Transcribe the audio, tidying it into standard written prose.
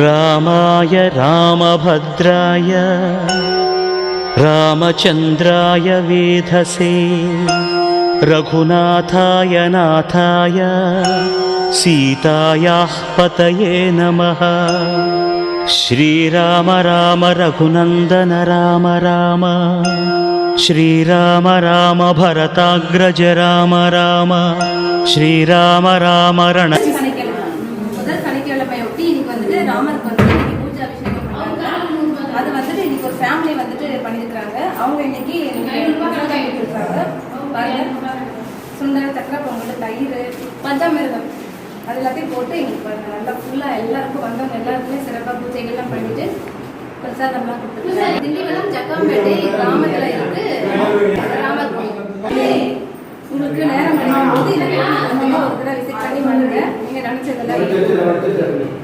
रामाय रामभद्राय रामचन्द्राय वेधसे रघुनाथाय नाथाय सीतायाः पतये नमः। श्रीराम राम रघुनन्दन राम राम श्रीराम राम भरताग्रज राम राम श्रीराम राम रण ராமருக்கு வந்து இன்னைக்கு பூஜை அபிஷேகம் பண்ணாங்க. அது வந்துட்டு இன்னைக்கு ஒரு ஃபேமிலி வந்துட்டு பண்ணியிருக்காங்க. அவங்க இன்னைக்கு கொடுத்துருக்காங்க. பாருங்க, சுண்டல், சக்கரை பொங்கல், தயிர், பஞ்சாமிர்தம் அது எல்லாத்தையும் போட்டு எங்களுக்கு நல்லா ஃபுல்லாக எல்லாருக்கும் வந்தவங்க எல்லாருக்குமே சிறப்பாக பூஜைகள்லாம் பண்ணிட்டு பிரசாதம்லாம் கொடுத்துருக்காங்க. திண்டிவனம் ஜக்காம்பேட்டை கிராமத்தில் இருக்கு ராமர் கோயில். உங்களுக்கு நேரம் கிடைக்கும் போது இதை ஒரு தடவை விசிட் பண்ணி பண்ணுங்க. நீங்கள் நினச்சதெல்லாம்